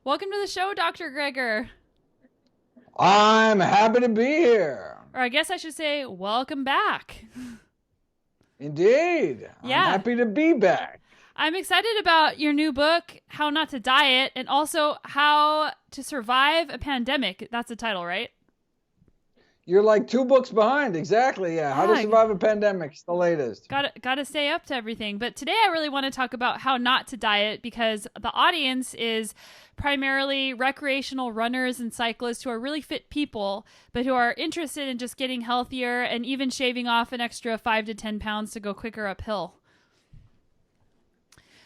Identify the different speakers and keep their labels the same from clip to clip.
Speaker 1: Welcome to the show, Dr. Greger.
Speaker 2: I'm happy to be here.
Speaker 1: Or I guess I should say, welcome back.
Speaker 2: Indeed. I'm
Speaker 1: Yeah,
Speaker 2: happy to be back.
Speaker 1: I'm excited about your new book, How Not to Diet, and also How to Survive a Pandemic. That's the title, right?
Speaker 2: You're like 2 books behind. Exactly. Yeah. How to
Speaker 1: Yeah,
Speaker 2: Survive a Pandemic. It's the latest.
Speaker 1: got to stay up to everything. But today I really want to talk about how not to diet because the audience is primarily recreational runners and cyclists who are really fit people, but who are interested in just getting healthier and even shaving off an extra 5 to 10 pounds to go quicker uphill.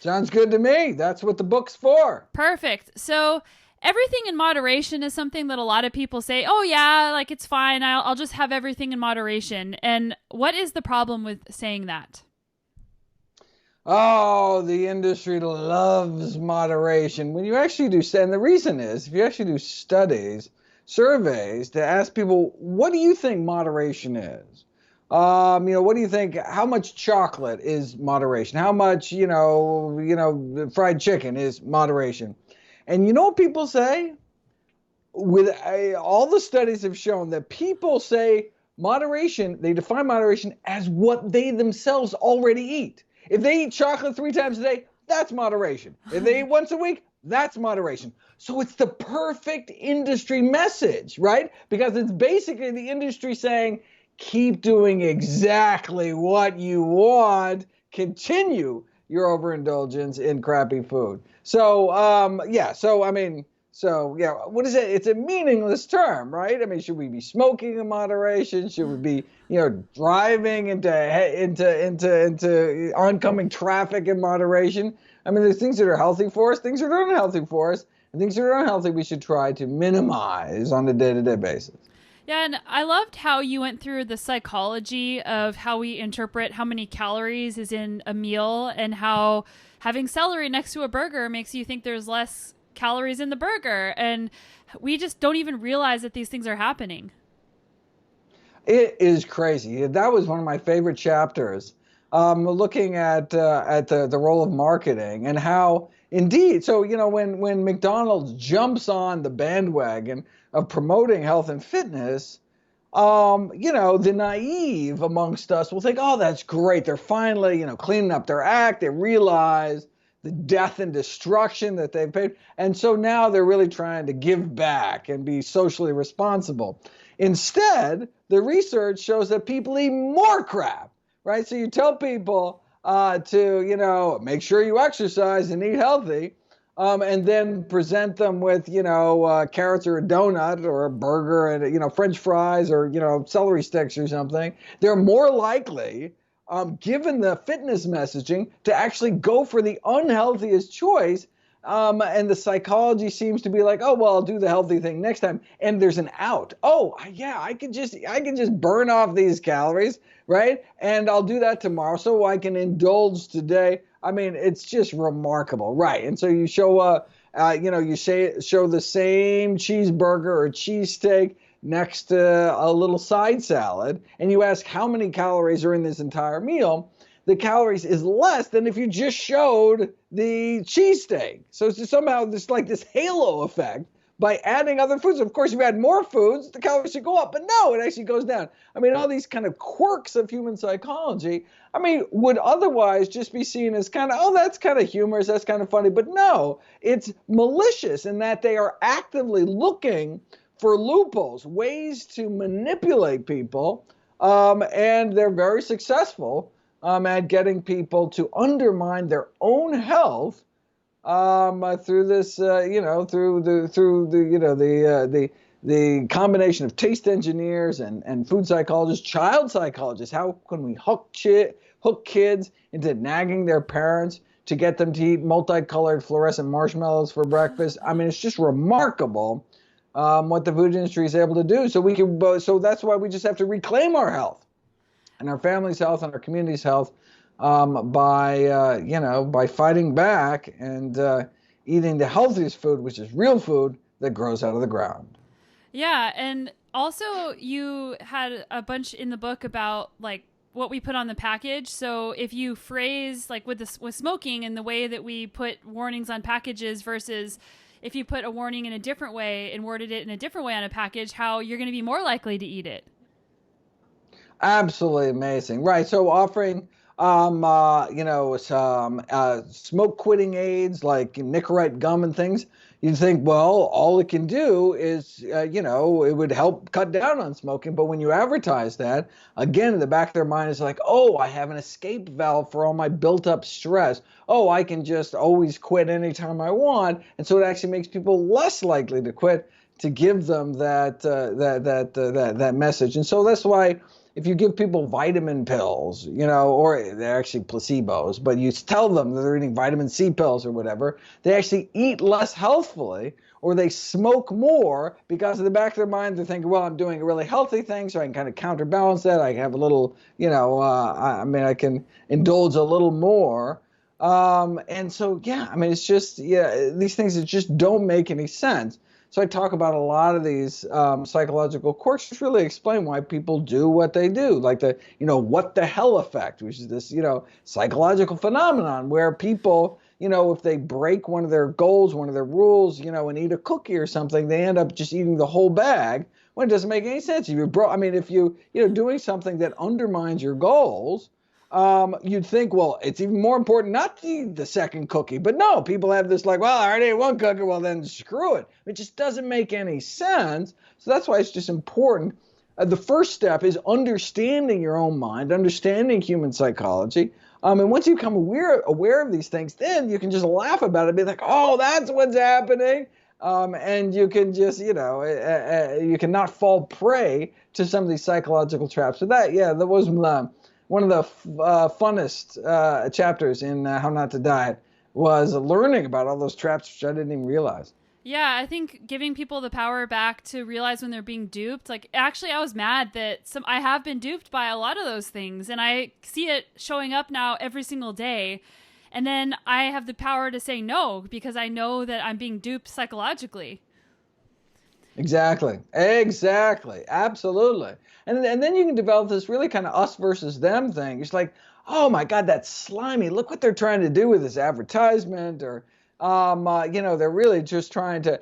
Speaker 2: Sounds good to me. That's what the book's for.
Speaker 1: Perfect. So everything in moderation is something that a lot of people say, oh yeah, like it's fine. I'll just have everything in moderation. And what is the problem with saying that?
Speaker 2: Oh, the industry loves moderation. When you actually do, and the reason is, if you actually do studies, surveys to ask people, what do you think moderation is? What do you think? How much chocolate is moderation? How much, fried chicken is moderation? And you know what people say? All the studies have shown that people say moderation, they define moderation as what they themselves already eat. If they eat chocolate 3 times a day, that's moderation. If they eat once a week, that's moderation. So it's the perfect industry message, right? Because it's basically the industry saying, keep doing exactly what you want, continue your overindulgence in crappy food. What is it? It's a meaningless term, right? I mean, should we be smoking in moderation? Should we be, driving into oncoming traffic in moderation? I mean, there's things that are healthy for us, things that are unhealthy for us, and things that are unhealthy we should try to minimize on a day-to-day basis.
Speaker 1: Yeah, and I loved how you went through the psychology of how we interpret how many calories is in a meal and how having celery next to a burger makes you think there's less calories in the burger. And we just don't even realize that these things are happening.
Speaker 2: It is crazy. That was one of my favorite chapters, looking at the role of marketing and how, indeed, so, when McDonald's jumps on the bandwagon of promoting health and fitness, the naive amongst us will think, oh, that's great. They're finally, cleaning up their act. They realize the death and destruction that they've paid. And so now they're really trying to give back and be socially responsible. Instead, the research shows that people eat more crap, right? So you tell people to, make sure you exercise and eat healthy, and then present them with, carrots or a donut or a burger and, French fries or, celery sticks or something. They're more likely, given the fitness messaging, to actually go for the unhealthiest choice. And the psychology seems to be like, oh, well, I'll do the healthy thing next time. And there's an out. Oh, yeah, I can just burn off these calories, right? And I'll do that tomorrow so I can indulge today. I mean, it's just remarkable, right? And so you show, show the same cheeseburger or cheesesteak next to a little side salad, and you ask how many calories are in this entire meal. The calories is less than if you just showed the cheesesteak. So it's just somehow this halo effect by adding other foods. Of course, if you add more foods, the calories should go up, but no, it actually goes down. I mean, all these kind of quirks of human psychology, I mean, would otherwise just be seen as kind of, oh, that's kind of humorous, that's kind of funny. But no, it's malicious in that they are actively looking for loopholes, ways to manipulate people, and they're very successful at getting people to undermine their own health through this, the combination of taste engineers and food psychologists, child psychologists. How can we hook kids into nagging their parents to get them to eat multicolored fluorescent marshmallows for breakfast? I mean, it's just remarkable what the food industry is able to do. So that's why we just have to reclaim our health and our family's health and our community's health by fighting back and eating the healthiest food, which is real food that grows out of the ground.
Speaker 1: Yeah, and also you had a bunch in the book about like what we put on the package. So if you phrase like with smoking and the way that we put warnings on packages versus if you put a warning in a different way and worded it in a different way on a package, how you're going to be more likely to eat it.
Speaker 2: Absolutely amazing. Right. So offering, some smoke quitting aids like Nicorite gum and things. You'd think, well, all it can do is, it would help cut down on smoking. But when you advertise that, again, in the back of their mind is like, oh, I have an escape valve for all my built up stress. Oh, I can just always quit anytime I want. And so it actually makes people less likely to quit, to give them that message. And so that's why, if you give people vitamin pills, or they're actually placebos, but you tell them that they're eating vitamin C pills or whatever, they actually eat less healthfully, or they smoke more because in the back of their mind they're thinking, well, I'm doing a really healthy thing, so I can kind of counterbalance that. I have a little, I can indulge a little more. And so, it's just, these things that just don't make any sense. So I talk about a lot of these psychological quirks to really explain why people do what they do, like the, what the hell effect, which is this, psychological phenomenon where people, if they break one of their goals, one of their rules, and eat a cookie or something, they end up just eating the whole bag when it doesn't make any sense. If you doing something that undermines your goals, you'd think, well, it's even more important not to eat the second cookie. But no, people have this like, well, I already ate one cookie, well, then screw it. It just doesn't make any sense. So that's why it's just important. The first step is understanding your own mind, understanding human psychology. And once you become aware of these things, then you can just laugh about it and be like, oh, that's what's happening. And you can just, you cannot fall prey to some of these psychological traps. So that was one of the funnest chapters in How Not to Diet, was learning about all those traps, which I didn't even realize.
Speaker 1: Yeah, I think giving people the power back to realize when they're being duped. Like, actually, I was mad that I have been duped by a lot of those things, and I see it showing up now every single day. And then I have the power to say no, because I know that I'm being duped psychologically.
Speaker 2: Exactly. Absolutely. And then you can develop this really kind of us versus them thing. It's like, oh my God, that's slimy. Look what they're trying to do with this advertisement. Or, they're really just trying to,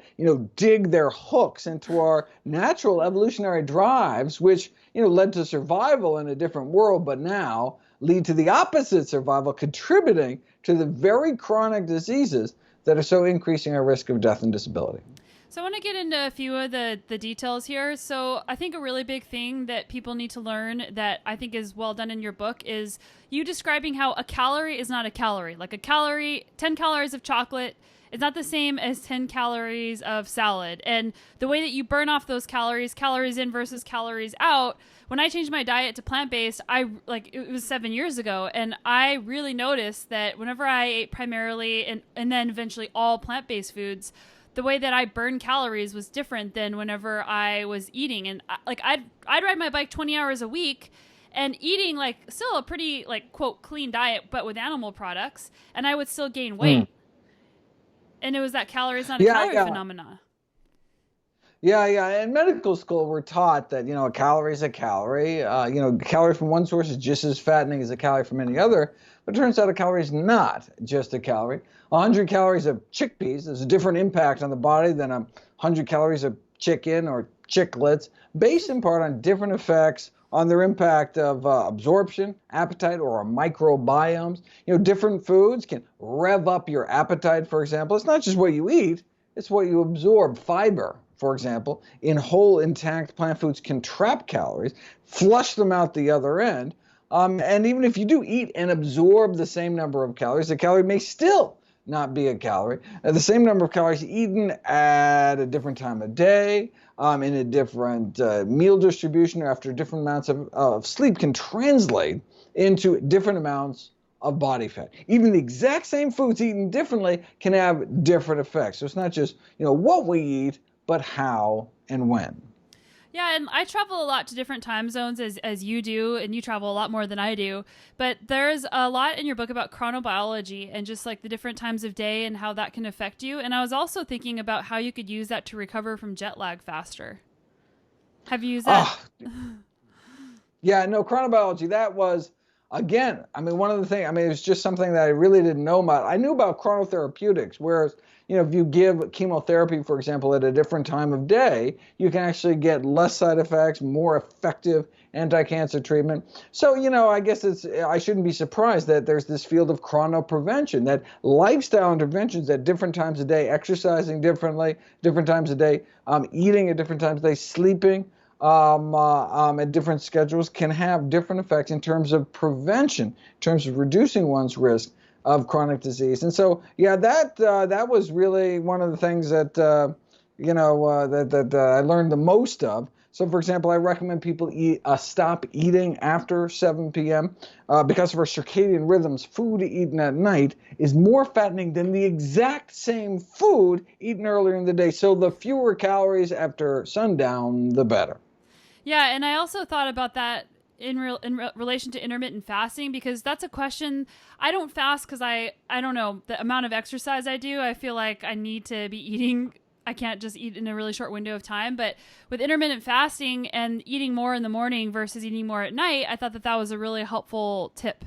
Speaker 2: dig their hooks into our natural evolutionary drives, which, led to survival in a different world, but now lead to the opposite survival, contributing to the very chronic diseases that are so increasing our risk of death and disability.
Speaker 1: So I want to get into a few of the details here. So I think a really big thing that people need to learn that I think is well done in your book is you describing how a calorie is not a calorie. Like 10 calories of chocolate is not the same as 10 calories of salad. And the way that you burn off those calories in versus calories out, when I changed my diet to plant-based, it was 7 years ago, and I really noticed that whenever I ate primarily and then eventually all plant-based foods, the way that I burn calories was different than whenever I was eating. And I'd ride my bike 20 hours a week and eating still a pretty quote clean diet, but with animal products, and I would still gain weight. And it was that calorie is not a calorie phenomena.
Speaker 2: Yeah. In medical school, we're taught that, a calorie is a calorie. A calorie from one source is just as fattening as a calorie from any other. But it turns out a calorie is not just a calorie. 100 calories of chickpeas has a different impact on the body than 100 calories of chicken or chicklets, based in part on different effects on their impact of absorption, appetite, or our microbiomes. Different foods can rev up your appetite, for example. It's not just what you eat, it's what you absorb. Fiber, for example, in whole intact plant foods can trap calories, flush them out the other end. And even if you do eat and absorb the same number of calories, the calorie may still not be a calorie. The same number of calories eaten at a different time of day, in a different meal distribution, or after different amounts of sleep can translate into different amounts of body fat. Even the exact same foods eaten differently can have different effects. So it's not just, what we eat, but how and when.
Speaker 1: Yeah, and I travel a lot to different time zones as you do, and you travel a lot more than I do. But there's a lot in your book about chronobiology and just the different times of day and how that can affect you. And I was also thinking about how you could use that to recover from jet lag faster. Have you used that?
Speaker 2: Yeah, no, chronobiology, that was again, I mean, one of the things, I mean, it's just something that I really didn't know about. I knew about chronotherapeutics, whereas, if you give chemotherapy, for example, at a different time of day, you can actually get less side effects, more effective anti-cancer treatment. So, I guess I shouldn't be surprised that there's this field of chronoprevention, that lifestyle interventions at different times of day, exercising differently, different times of day, eating at different times of day, sleeping at different schedules can have different effects in terms of prevention, in terms of reducing one's risk of chronic disease. And so, yeah, that was really one of the things that I learned the most of. So, for example, I recommend people stop eating after 7 p.m. Because of our circadian rhythms. Food eaten at night is more fattening than the exact same food eaten earlier in the day. So the fewer calories after sundown, the better.
Speaker 1: Yeah, and I also thought about that in relation to intermittent fasting, because that's a question. I don't fast because I don't know, the amount of exercise I do. I feel like I need to be eating. I can't just eat in a really short window of time. But with intermittent fasting and eating more in the morning versus eating more at night, I thought that was a really helpful tip.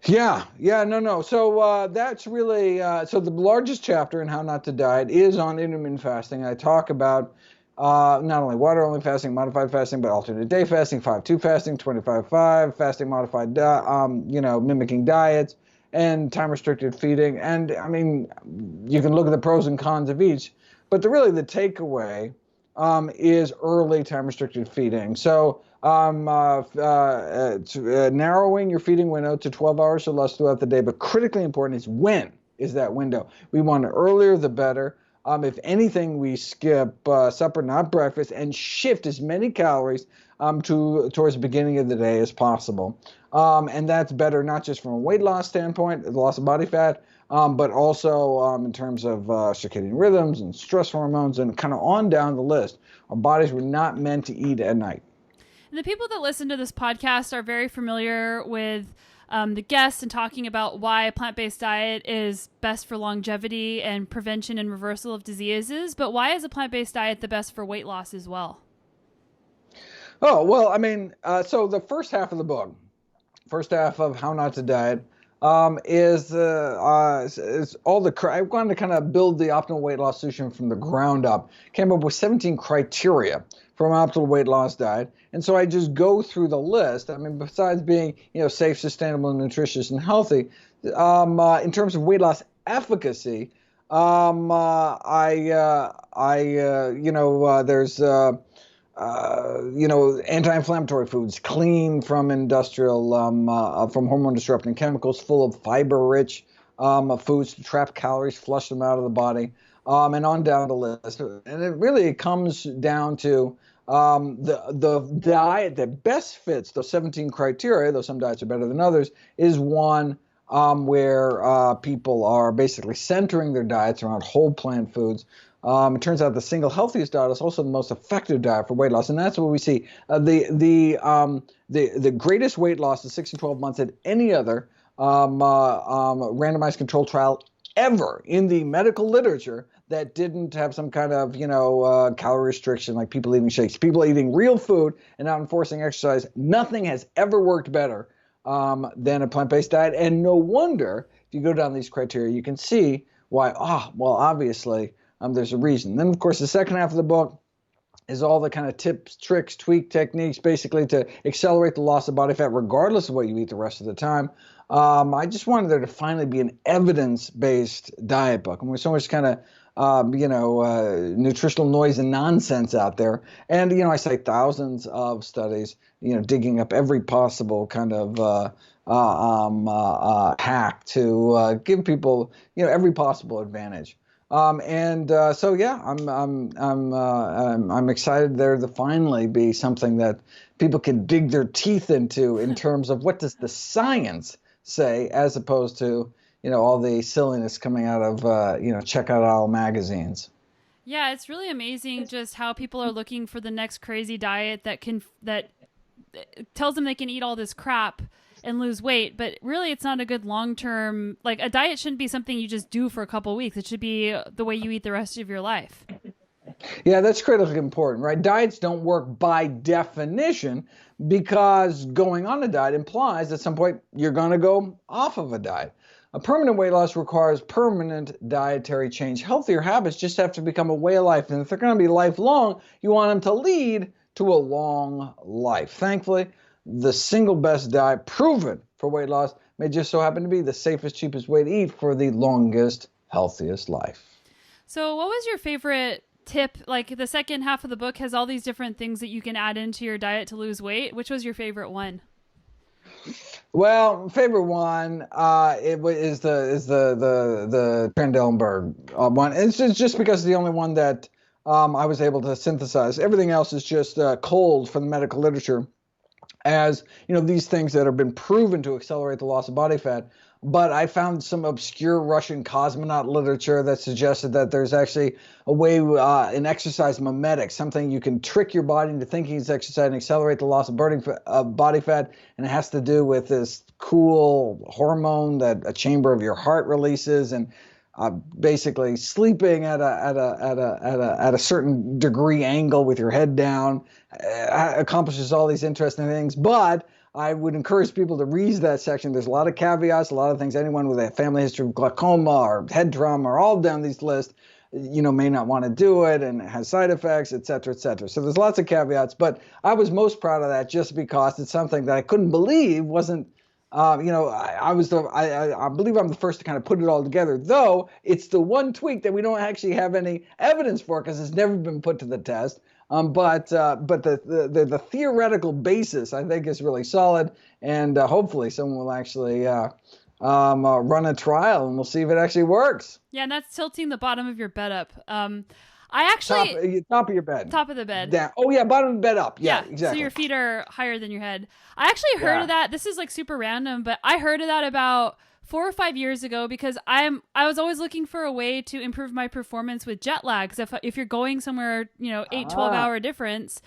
Speaker 2: Yeah, no. So that's really so the largest chapter in How Not to Diet is on intermittent fasting. I talk about not only water-only fasting, modified fasting, but alternate day fasting, 5-2 fasting, 25-5 fasting, modified, mimicking diets, and time-restricted feeding. And I mean, you can look at the pros and cons of each, but the takeaway is early time-restricted feeding. So narrowing your feeding window to 12 hours or less throughout the day, but critically important is when is that window. We want it earlier, the better. If anything, we skip supper, not breakfast, and shift as many calories towards the beginning of the day as possible. And that's better not just from a weight loss standpoint, the loss of body fat, but also in terms of circadian rhythms and stress hormones and kind of on down the list. Our bodies were not meant to eat at night.
Speaker 1: And the people that listen to this podcast are very familiar with the guests and talking about why a plant-based diet is best for longevity and prevention and reversal of diseases. But why is a plant-based diet the best for weight loss as well?
Speaker 2: Oh, well, I mean, so the first half of the book, first half of How Not to Diet, is all the. I wanted to kind of build the optimal weight loss solution from the ground up. Came up with 17 criteria for an optimal weight loss diet, and so I just go through the list. I mean, besides being safe, sustainable, nutritious, and healthy, in terms of weight loss efficacy, there's anti-inflammatory foods, clean from industrial, from hormone disrupting chemicals, full of fiber-rich foods to trap calories, flush them out of the body, and on down the list. And it really comes down to the diet that best fits those 17 criteria, though some diets are better than others, is one where people are basically centering their diets around whole plant foods. It turns out the single healthiest diet is also the most effective diet for weight loss, and that's what we see. The greatest weight loss is 6 and 12 months at any other randomized controlled trial ever in the medical literature that didn't have some kind of calorie restriction, like people eating shakes, people eating real food and not enforcing exercise. Nothing has ever worked better than a plant-based diet, and no wonder if you go down these criteria, you can see why. Obviously. There's a reason. Then, of course, the second half of the book is all the kind of tips, tricks, tweak techniques, basically to accelerate the loss of body fat, regardless of what you eat the rest of the time. I just wanted there to finally be an evidence-based diet book. And there's so much kind of, nutritional noise and nonsense out there. And, I cite thousands of studies, digging up every possible kind of hack to give people, every possible advantage. I'm excited there to finally be something that people can dig their teeth into in terms of what does the science say, as opposed to all the silliness coming out of check out all magazines.
Speaker 1: Yeah, it's really amazing just how people are looking for the next crazy diet that tells them they can eat all this crap and lose weight, but really it's not a good long-term, like a diet shouldn't be something you just do for a couple of weeks. It should be the way you eat the rest of your life.
Speaker 2: Yeah, that's critically important, right? Diets don't work by definition because going on a diet implies at some point you're going to go off of a diet. A permanent weight loss requires permanent dietary change. Healthier habits just have to become a way of life. And if they're going to be lifelong, you want them to lead to a long life. Thankfully, the single best diet proven for weight loss may just so happen to be the safest, cheapest way to eat for the longest, healthiest life.
Speaker 1: So what was your favorite tip? Like the second half of the book has all these different things that you can add into your diet to lose weight. Which was your favorite one?
Speaker 2: Well, favorite one is the Trendelenburg one. It's just because it's the only one that I was able to synthesize. Everything else is just cold from the medical literature, as these things that have been proven to accelerate the loss of body fat. But I found some obscure Russian cosmonaut literature that suggested that there's actually a way in exercise mimetics, something you can trick your body into thinking it's exercise and accelerate the loss of body fat, and it has to do with this cool hormone that a chamber of your heart releases, and basically sleeping at a certain degree angle with your head down accomplishes all these interesting things. But I would encourage people to read that section. There's a lot of caveats, a lot of things. Anyone with a family history of glaucoma or head trauma are all down these lists, may not want to do it, and it has side effects, et cetera, et cetera. So there's lots of caveats, but I was most proud of that just because it's something that I couldn't believe wasn't, I believe I'm the first to kind of put it all together, though it's the one tweak that we don't actually have any evidence for because it's never been put to the test. But the theoretical basis, I think, is really solid, and hopefully someone will actually run a trial, and we'll see if it actually works.
Speaker 1: Yeah, and that's tilting the bottom of your bed up. I actually
Speaker 2: top of your bed.
Speaker 1: Top of the bed.
Speaker 2: Down. Oh yeah, bottom of the bed up. Yeah, exactly.
Speaker 1: So your feet are higher than your head. I actually heard of that. This is like super random, but I heard of that about 4 or 5 years ago because I was always looking for a way to improve my performance with jet lag. Because if you're going somewhere, 8-12 hour difference,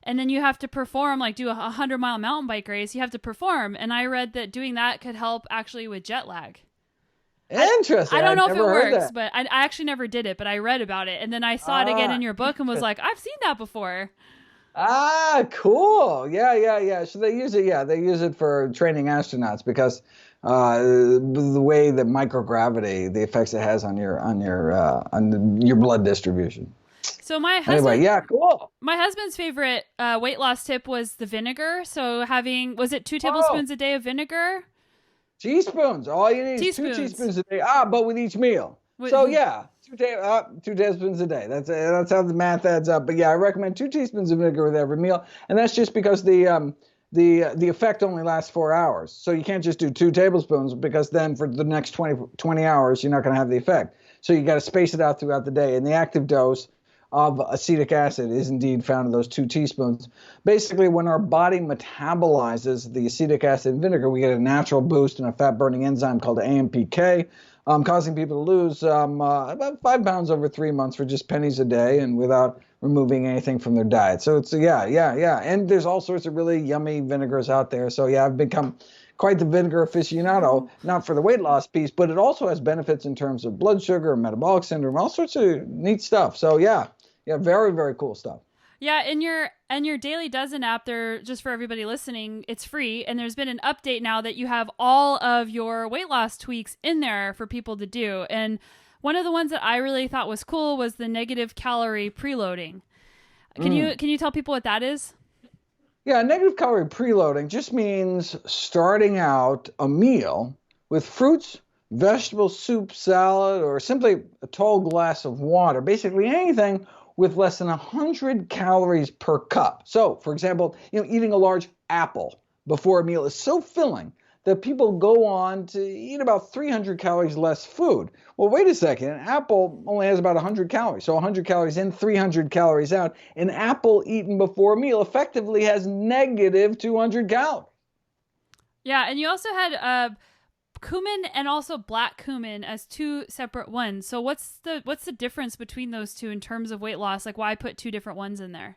Speaker 1: and then you have to perform, like do a 100-mile mountain bike race, you have to perform. And I read that doing that could help actually with jet lag.
Speaker 2: Interesting.
Speaker 1: I don't know if it works, but I actually never did it, but I read about it. And then I saw it again in your book and was like, I've seen that before.
Speaker 2: Cool. Yeah. So they use it. Yeah, they use it for training astronauts because the way that microgravity, the effects it has on your blood distribution.
Speaker 1: So my husband,
Speaker 2: anyway, yeah, cool.
Speaker 1: My husband's favorite weight loss tip was the vinegar. So was it 2 tablespoons a day of vinegar?
Speaker 2: Teaspoons. All you need is 2 teaspoons a day. But with each meal. So yeah, 2 tablespoons a day. That's how the math adds up. But yeah, I recommend 2 teaspoons of vinegar with every meal, and that's just because the effect only lasts 4 hours. So you can't just do 2 tablespoons because then for the next 20 hours you're not going to have the effect. So you got to space it out throughout the day, and the active dose of acetic acid is indeed found in those 2 teaspoons. Basically, when our body metabolizes the acetic acid in vinegar, we get a natural boost in a fat-burning enzyme called AMPK, causing people to lose about 5 pounds over 3 months for just pennies a day and without removing anything from their diet. So it's, yeah. And there's all sorts of really yummy vinegars out there. So yeah, I've become quite the vinegar aficionado, not for the weight loss piece, but it also has benefits in terms of blood sugar, metabolic syndrome, all sorts of neat stuff. So yeah, very, very cool stuff.
Speaker 1: Yeah, in your Daily Dozen app, there, just for everybody listening, it's free, and there's been an update now that you have all of your weight loss tweaks in there for people to do. And one of the ones that I really thought was cool was the negative calorie preloading. Can you tell people what that is?
Speaker 2: Yeah, negative calorie preloading just means starting out a meal with fruits, vegetables, soup, salad, or simply a tall glass of water, basically anything with less than 100 calories per cup. So, for example, eating a large apple before a meal is so filling that people go on to eat about 300 calories less food. Well, wait a second, an apple only has about 100 calories. So 100 calories in, 300 calories out. An apple eaten before a meal effectively has negative 200 calories.
Speaker 1: Yeah, and you also had cumin and also black cumin as 2 separate ones. So what's the difference between those two in terms of weight loss? Like why put 2 different ones in there?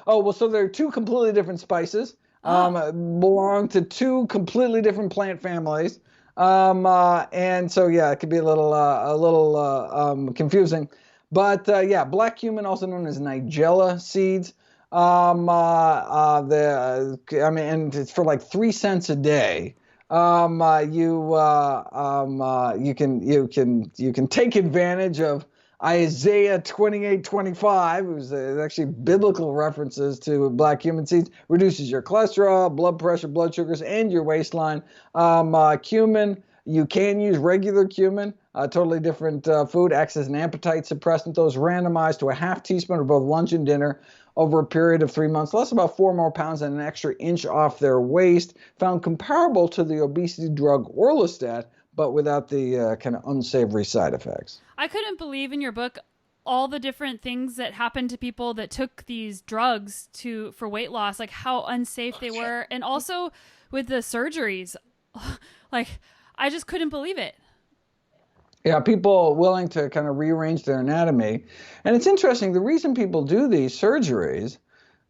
Speaker 2: Oh, well, so they're 2 completely different spices. Belong to 2 completely different plant families. And so, yeah, it could be a little confusing. But, yeah, black cumin, also known as nigella seeds, And it's for like 3 cents a day. You can take advantage of Isaiah 28:25. It was actually biblical references to black cumin seeds. Reduces your cholesterol, blood pressure, blood sugars, and your waistline. Cumin. You can use regular cumin, totally different food, acts as an appetite suppressant. Those randomized to a half teaspoon of both lunch and dinner over a period of 3 months, lost about 4 more pounds and an extra inch off their waist, found comparable to the obesity drug orlistat, but without the kind of unsavory side effects.
Speaker 1: I couldn't believe in your book all the different things that happened to people that took these drugs for weight loss, like how unsafe they were, and also with the surgeries. Like, I just couldn't believe it.
Speaker 2: Yeah, people willing to kind of rearrange their anatomy. And it's interesting, the reason people do these surgeries,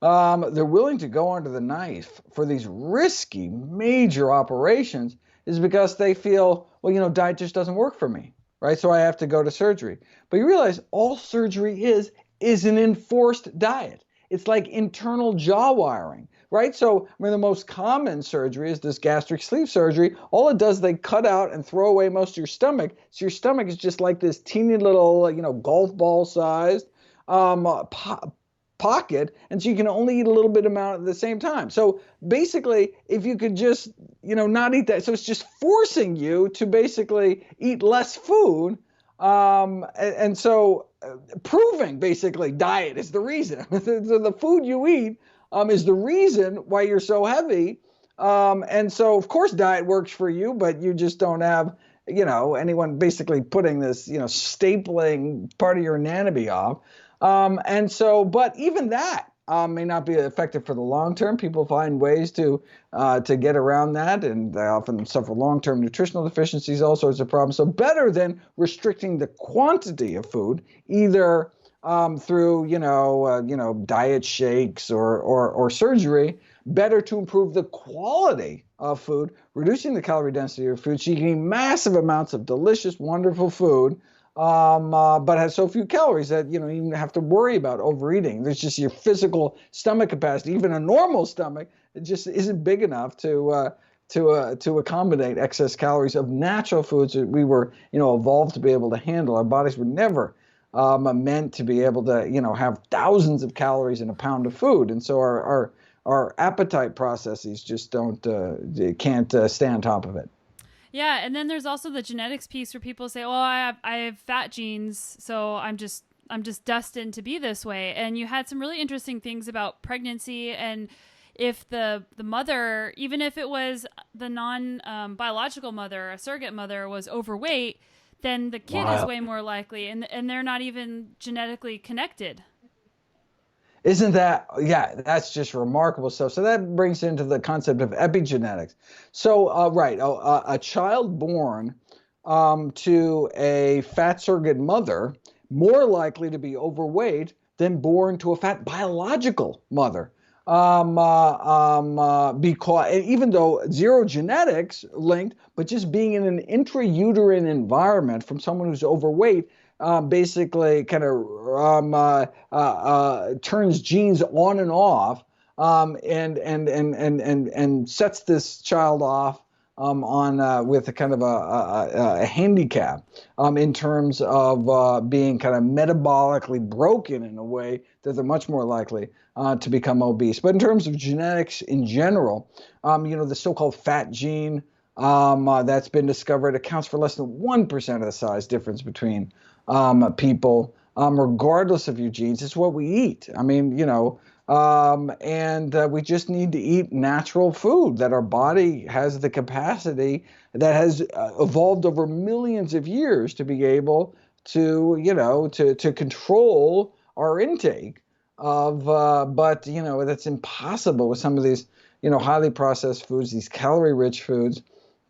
Speaker 2: they're willing to go under the knife for these risky major operations, is because they feel, well, diet just doesn't work for me, right? So I have to go to surgery. But you realize all surgery is an enforced diet. It's like internal jaw wiring, right? So, the most common surgery is this gastric sleeve surgery. All it does, they cut out and throw away most of your stomach. So your stomach is just like this teeny little, golf ball sized pocket. And so you can only eat a little bit amount at the same time. So basically, if you could just, not eat that. So it's just forcing you to basically eat less food. And so proving basically diet is the reason. The food you eat is the reason why you're so heavy. And so, of course, diet works for you, but you just don't have, anyone basically putting this, stapling part of your anatomy off. But even that may not be effective for the long term. People find ways to get around that, and they often suffer long-term nutritional deficiencies, all sorts of problems. So better than restricting the quantity of food, either through diet shakes or surgery, better to improve the quality of food, reducing the calorie density of food, so you can eat massive amounts of delicious, wonderful food. But has so few calories that you don't even have to worry about overeating. There's just your physical stomach capacity. Even a normal stomach, it just isn't big enough to accommodate excess calories of natural foods that we were evolved to be able to handle. Our bodies were never meant to be able to have thousands of calories in a pound of food, and so our appetite processes just can't stay on top of it.
Speaker 1: Yeah, and then there's also the genetics piece where people say, "Oh, I have fat genes, so I'm just destined to be this way." And you had some really interesting things about pregnancy, and if the mother, even if it was the non biological mother, a surrogate mother, was overweight, then the kid is way more likely, and they're not even genetically connected.
Speaker 2: Isn't that, yeah, that's just remarkable stuff. So that brings into the concept of epigenetics. So, a child born to a fat surrogate mother, more likely to be overweight than born to a fat biological mother. Because even though zero genetics linked, but just being in an intrauterine environment from someone who's overweight, basically kind of turns genes on and off, and sets this child off with a kind of a handicap in terms of being kind of metabolically broken in a way that they're much more likely to become obese. But in terms of genetics in general, the so-called fat gene that's been discovered accounts for less than 1% of the size difference between people, regardless of your genes. It's what we eat. We just need to eat natural food that our body has the capacity, that has evolved over millions of years to be able to control our intake of, but that's impossible with some of these, highly processed foods, these calorie-rich foods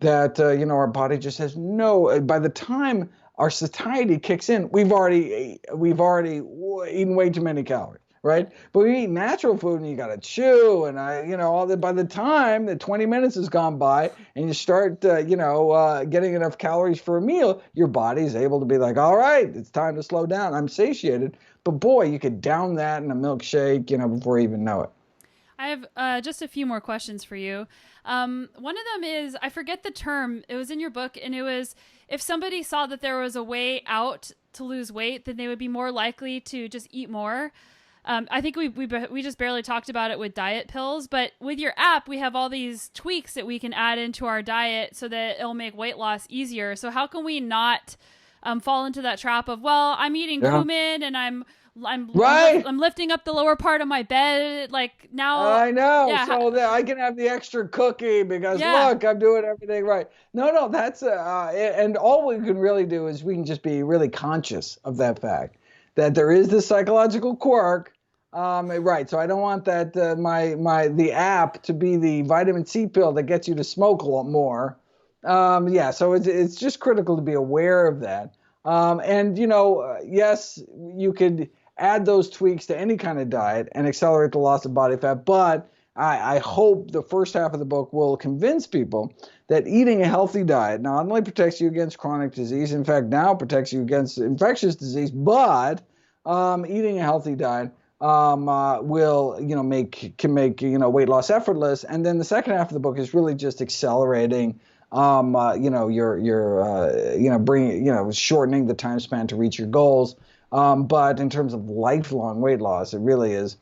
Speaker 2: that, our body just has by the time our satiety kicks in, we've already eaten way too many calories. right? But we eat natural food and you got to chew and all that. By the time that 20 minutes has gone by and you start, getting enough calories for a meal, your body is able to be like, all right, it's time to slow down. I'm satiated. But boy, you could down that in a milkshake, before you even know it.
Speaker 1: I have just a few more questions for you. One of them is, I forget the term. It was in your book, and it was, if somebody saw that there was a way out to lose weight, then they would be more likely to just eat more. I think we just barely talked about it with diet pills, but with your app, we have all these tweaks that we can add into our diet so that it'll make weight loss easier. So how can we not fall into that trap of, well, I'm eating cumin and I'm
Speaker 2: Right.
Speaker 1: lifting up the lower part of my bed. Like now,
Speaker 2: I know.
Speaker 1: yeah.
Speaker 2: So that I can have the extra cookie because look, I'm doing everything right. No, that's and all we can really do is we can just be really conscious of that fact that there is this psychological quirk. Right. So I don't want that the app to be the vitamin C pill that gets you to smoke a lot more. So it's just critical to be aware of that. Yes, you could add those tweaks to any kind of diet and accelerate the loss of body fat. But I hope the first half of the book will convince people that eating a healthy diet not only protects you against chronic disease, in fact, now protects you against infectious disease, but eating a healthy diet will, can make, weight loss effortless. And then the second half of the book is really just accelerating shortening the time span to reach your goals. But in terms of lifelong weight loss, it really is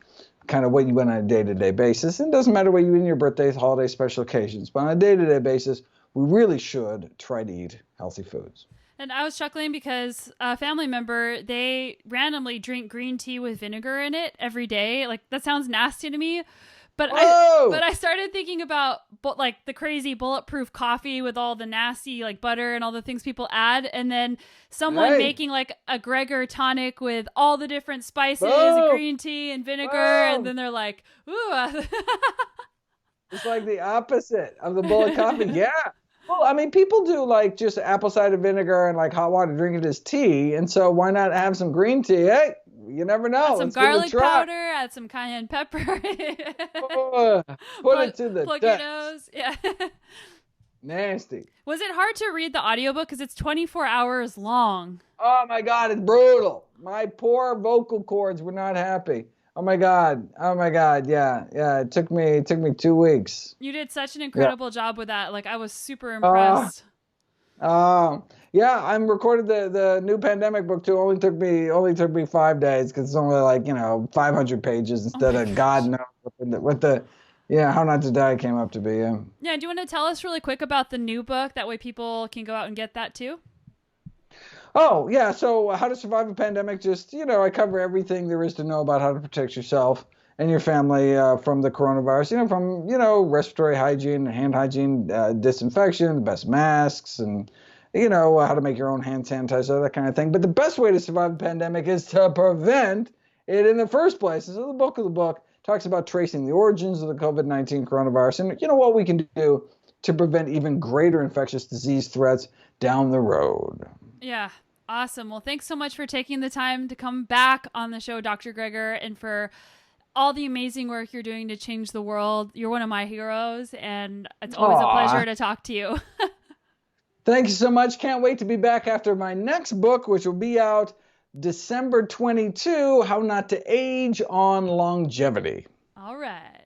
Speaker 2: kind of what you want on a day-to-day basis. It doesn't matter what you eat in your birthdays, holidays, special occasions, but on a day-to-day basis, we really should try to eat healthy foods.
Speaker 1: And I was chuckling because a family member, they randomly drink green tea with vinegar in it every day. Like, that sounds nasty to me. But I started thinking about like the crazy bulletproof coffee with all the nasty like butter and all the things people add, and then someone making like a Greger tonic with all the different spices, and green tea and vinegar, and then they're like, ooh.
Speaker 2: It's like the opposite of the bullet coffee. Yeah. Well, I mean, people do like just apple cider vinegar and like hot water, drink it as tea, and so why not have some green tea? Hey. You never know.
Speaker 1: Add some garlic powder, add some cayenne pepper.
Speaker 2: Put it to the
Speaker 1: plug your nose. Yeah.
Speaker 2: Nasty.
Speaker 1: Was it hard to read the audiobook because it's 24 hours long?
Speaker 2: Oh my God, it's brutal. My poor vocal cords were not happy. Oh my God. Yeah. It took me 2 weeks.
Speaker 1: You did such an incredible job with that. Like, I was super impressed.
Speaker 2: I'm recorded the new pandemic book too. Only took me 5 days because it's only like 500 pages instead of God knows what the How Not to Die came up to be. Yeah.
Speaker 1: Do you want to tell us really quick about the new book? That way people can go out and get that too.
Speaker 2: Oh yeah. So How to Survive a Pandemic. Just I cover everything there is to know about how to protect yourself and your family from the coronavirus. From respiratory hygiene, hand hygiene, disinfection, the best masks, and how to make your own hand sanitizer, that kind of thing. But the best way to survive a pandemic is to prevent it in the first place. So the book talks about tracing the origins of the COVID-19 coronavirus and what we can do to prevent even greater infectious disease threats down the road.
Speaker 1: Yeah. Awesome. Well, thanks so much for taking the time to come back on the show, Dr. Greger, and for all the amazing work you're doing to change the world. You're one of my heroes, and it's always a pleasure to talk to you.
Speaker 2: Thank you so much. Can't wait to be back after my next book, which will be out December 22, How Not to Age on Longevity.
Speaker 1: All right.